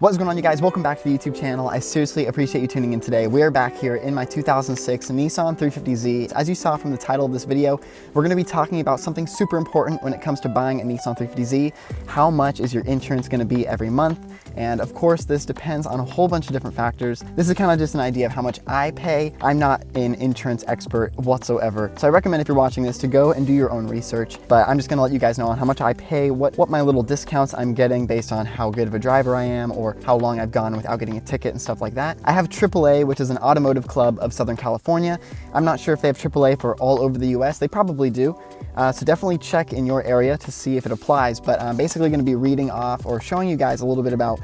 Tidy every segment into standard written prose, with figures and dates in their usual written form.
What's going on, you guys? Welcome back to the YouTube channel. I seriously appreciate you tuning in today. We are back here in my 2006 Nissan 350z. As you saw from the title of this video, we're going to be talking about something super important when it comes to buying a Nissan 350z. How much is your insurance going to be every month? And of course, this depends on a whole bunch of different factors. This is kind of just an idea of how much I pay. I'm not an insurance expert whatsoever. So I recommend, if you're watching this, to go and do your own research. But I'm just going to let you guys know on how much I pay, what my little discounts I'm getting based on how good of a driver I am, or how long I've gone without getting a ticket and stuff like that. I have AAA, which is an automotive club of Southern California. I'm not sure if they have AAA for all over the US. They probably do. So definitely check in your area to see if it applies. But I'm basically going to be reading off or showing you guys a little bit about.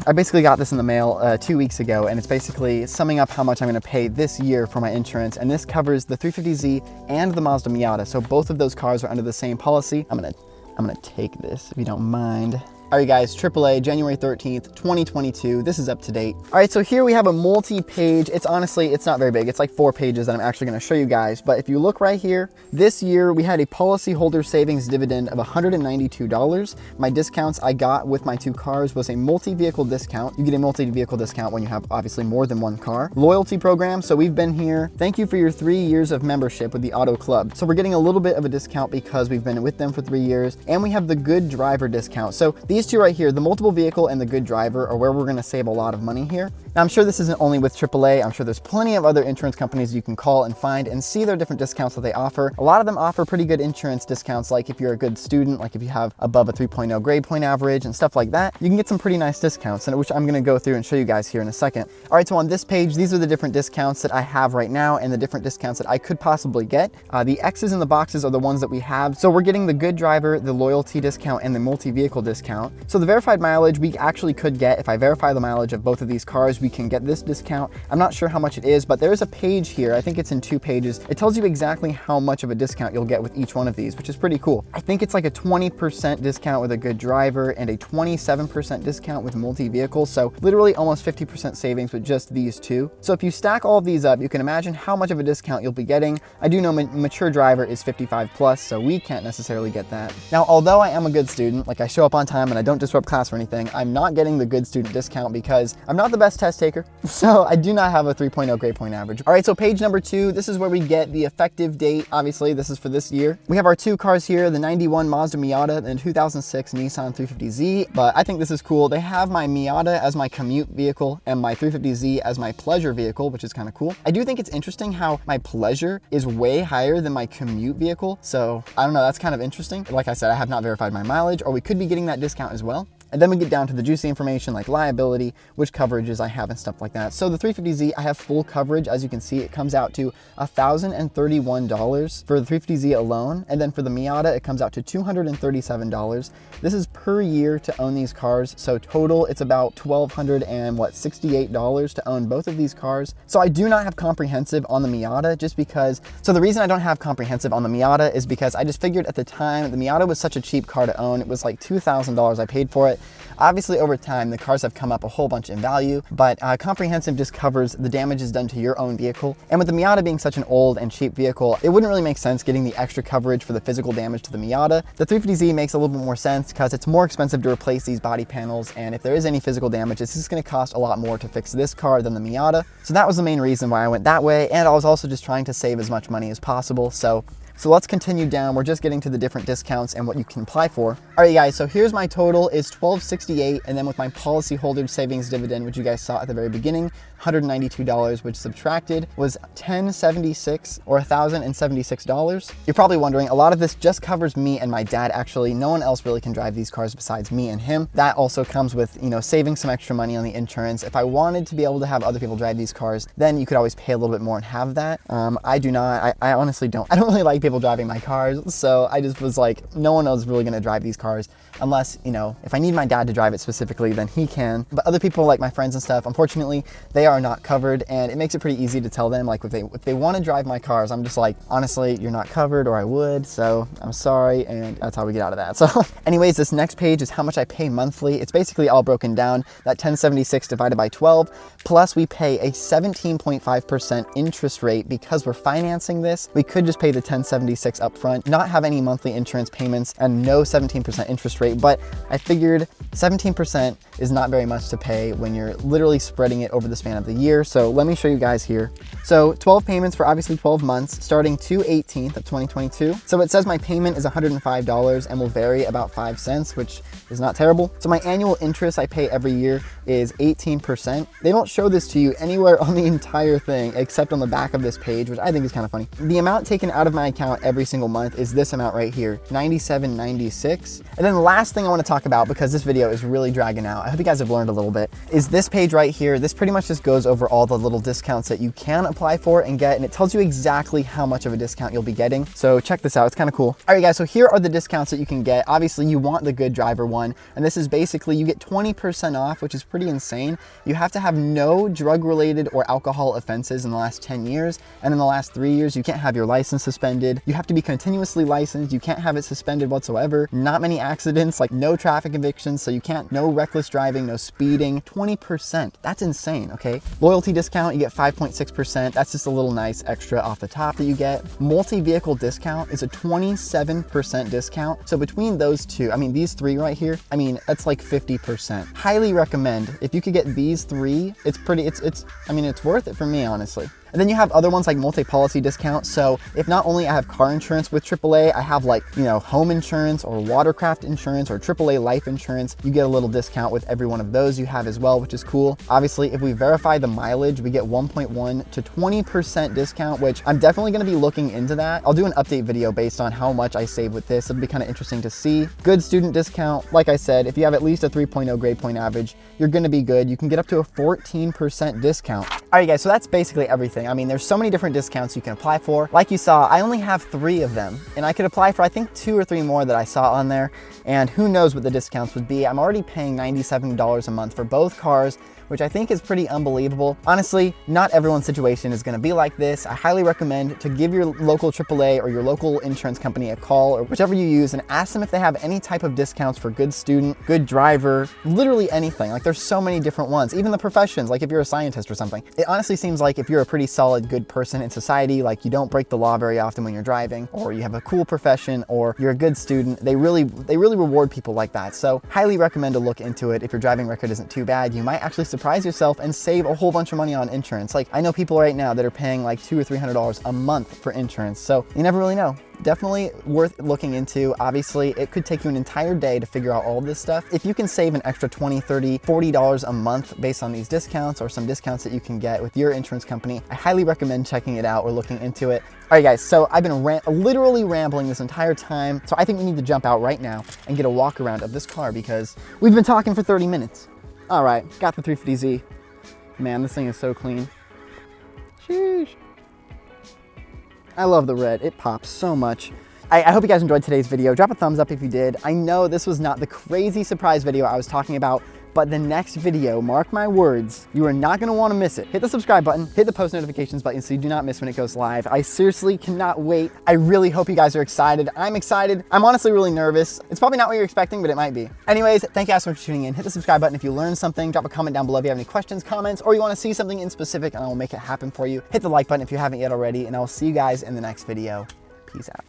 I basically got this in the mail 2 weeks ago, and it's basically summing up how much I'm going to pay this year for my insurance. And this covers the 350z and the MazdaMiata. So both of those cars are under the same policy. I'm gonna take this if you don't mind. All right, guys, AAA, January 13th, 2022. This is up to date. All right, so here we have a multi-page. It's not very big. It's like 4 pages that I'm actually gonna show you guys. But if you look right here, this year we had a policyholder savings dividend of $192. My discounts I got with my 2 cars was a multi-vehicle discount. You get a multi-vehicle discount when you have obviously more than 1 car. Loyalty program, so we've been here. Thank you for your 3 years of membership with the Auto Club. So we're getting a little bit of a discount because we've been with them for 3 years. And we have the Good Driver discount. So these 2 right here, the multiple vehicle and the Good Driver, are where we're going to save a lot of money here. Now, I'm sure this isn't only with AAA. I'm sure there's plenty of other insurance companies you can call and find and see their different discounts that they offer. A lot of them offer pretty good insurance discounts, like if you're a good student, like if you have above a 3.0 grade point average and stuff like that, you can get some pretty nice discounts, which I'm going to go through and show you guys here in a second. All right, so on this page, these are the different discounts that I have right now and the different discounts that I could possibly get. The X's in the boxes are the ones that we have. So we're getting the Good Driver, the loyalty discount, and the multi-vehicle discount. So the verified mileage we actually could get, if I verify the mileage of both of these cars, we can get this discount. I'm not sure how much it is, but there's a page here. I think it's in 2 pages. It tells you exactly how much of a discount you'll get with each one of these, which is pretty cool. I think it's like a 20% discount with a Good Driver and a 27% discount with multi-vehicle. So literally almost 50% savings with just these 2. So if you stack all of these up, you can imagine how much of a discount you'll be getting. I do know mature driver is 55 plus, so we can't necessarily get that. Now, although I am a good student, like I show up on time and I don't disrupt class or anything, I'm not getting the good student discount because I'm not the best test taker. So I do not have a 3.0 grade point average. All right, so page number 2, this is where we get the effective date. Obviously, this is for this year. We have our 2 cars here, the 91 MazdaMiata and 2006 Nissan 350z. But I think this is cool. They have my Miata as my commute vehicle and my 350z as my pleasure vehicle, which is kind of cool. I do think it's interesting how my pleasure is way higher than my commute vehicle. So I don't know, that's kind of interesting. Like I said, I have not verified my mileage, or we could be getting that discount as well. And then we get down to the juicy information like liability, which coverages I have and stuff like that. So the 350z, I have full coverage. As you can see, it comes out to $1,031 for the 350z alone. And then for the Miata, it comes out to $237. This is per year to own these cars. So total, it's about $1,268 to own both of these cars. So I do not have comprehensive on the Miata just because, so the reason I don't have comprehensive on the Miata is because I just figured at the time the Miata was such a cheap car to own. It was like $2,000 I paid for it. Obviously, over time, the cars have come up a whole bunch in value, but comprehensive just covers the damages done to your own vehicle. And with the Miata being such an old and cheap vehicle, it wouldn't really make sense getting the extra coverage for the physical damage to the Miata. The 350z makes a little bit more sense because it's more expensive to replace these body panels, and if there is any physical damage, it's just going to cost a lot more to fix this car than the Miata. So that was the main reason why I went that way, and I was also just trying to save as much money as possible. So let's continue down. We're just getting to the different discounts and what you can apply for. All right, guys, so here's my total is $1,268, and then with my policyholder savings dividend, which you guys saw at the very beginning, $192, which subtracted was $1,076 or $1,076. You're probably wondering, a lot of this just covers me and my dad. Actually, no one else really can drive these cars besides me and him. That also comes with, saving some extra money on the insurance. If I wanted to be able to have other people drive these cars, then you could always pay a little bit more and have that. I do not. I honestly don't. I don't really like people driving my cars, so I just was like, no one else is really going to drive these cars unless, if I need my dad to drive it specifically, then he can. But other people, like my friends and stuff, unfortunately, they are not covered, and it makes it pretty easy to tell them, like, if they want to drive my cars, I'm just like, honestly, you're not covered, or I would, so I'm sorry, and that's how we get out of that. So anyways, this next page is how much I pay monthly. It's basically all broken down, that $1,076 divided by 12, plus we pay a 17.5% interest rate because we're financing this. We could just pay the $1,076 up front, not have any monthly insurance payments, and no 17% interest rate. rate, but I figured 17% is not very much to pay when you're literally spreading it over the span of the year. So let me show you guys here. So 12 payments for obviously 12 months, starting 2/18 of 2022. So it says my payment is $105 and will vary about 5 cents, which is not terrible. So my annual interest I pay every year is 18%. They don't show this to you anywhere on the entire thing except on the back of this page, which I think is kind of funny. The amount taken out of my account every single month is this amount right here, $97.96. And then the last thing I want to talk about, because this video is really dragging out, I hope you guys have learned a little bit, is this page right here. This pretty much just goes over all the little discounts that you can apply for and get, and it tells you exactly how much of a discount you'll be getting. So check this out, it's kind of cool. All right guys, so here are the discounts that you can get. Obviously you want the good driver one, and this is basically, you get 20% off, which is pretty insane. You have to have no drug related or alcohol offenses in the last 10 years, and in the last 3 years, you can't have your license suspended. You have to be continuously licensed. You can't have it suspended whatsoever. Not many accidents, like no traffic convictions, so you can't, no reckless driving, no speeding. 20%, that's insane, okay? Loyalty discount, you get 5.6%. That's just a little nice extra off the top that you get. Multi-vehicle discount is a 27% discount. So between those two, I mean, these three right here, I mean, that's like 50%. Highly recommend. If you could get these three, it's I mean, it's worth it for me, honestly. And then you have other ones like multi-policy discount. So if not only I have car insurance with AAA, I have like, you know, home insurance or watercraft insurance or AAA life insurance, you get a little discount with every one of those you have as well, which is cool. Obviously, if we verify the mileage, we get 1.1 to 20% discount, which I'm definitely gonna be looking into that. I'll do an update video based on how much I save with this. It'll be kind of interesting to see. Good student discount. Like I said, if you have at least a 3.0 grade point average, you're gonna be good. You can get up to a 14% discount. All right guys, so that's basically everything. I mean, there's so many different discounts you can apply for. Like you saw, I only have 3 of them, and I could apply for, I think, 2 or 3 more that I saw on there, and who knows what the discounts would be. I'm already paying $97 a month for both cars, which I think is pretty unbelievable. Honestly, not everyone's situation is gonna be like this. I highly recommend to give your local AAA or your local insurance company a call, or whichever you use, and ask them if they have any type of discounts for good student, good driver, literally anything. Like, there's so many different ones, even the professions, like if you're a scientist or something. It honestly seems like if you're a pretty solid, good person in society, like you don't break the law very often when you're driving, or you have a cool profession, or you're a good student, they really reward people like that. So highly recommend to look into it. If your driving record isn't too bad, you might actually surprise yourself and save a whole bunch of money on insurance. Like, I know people right now that are paying like $200 or $300 a month for insurance, so you never really know. Definitely worth looking into. Obviously, it could take you an entire day to figure out all of this stuff. If you can save an extra $20, $30, $40 a month based on these discounts or some discounts that you can get with your insurance company, I highly recommend checking it out or looking into it. All right, guys, so I've been literally rambling this entire time, so I think we need to jump out right now and get a walk around of this car because we've been talking for 30 minutes. All right, got the 350Z. Man, this thing is so clean. Sheesh. I love the red, it pops so much. I hope you guys enjoyed today's video. Drop a thumbs up if you did. I know this was not the crazy surprise video I was talking about, but the next video, mark my words, you are not gonna wanna miss it. Hit the subscribe button, hit the post notifications button so you do not miss when it goes live. I seriously cannot wait. I really hope you guys are excited. I'm excited. I'm honestly really nervous. It's probably not what you're expecting, but it might be. Anyways, thank you guys so much for tuning in. Hit the subscribe button if you learned something. Drop a comment down below if you have any questions, comments, or you wanna see something in specific and I will make it happen for you. Hit the like button if you haven't yet already, and I will see you guys in the next video. Peace out.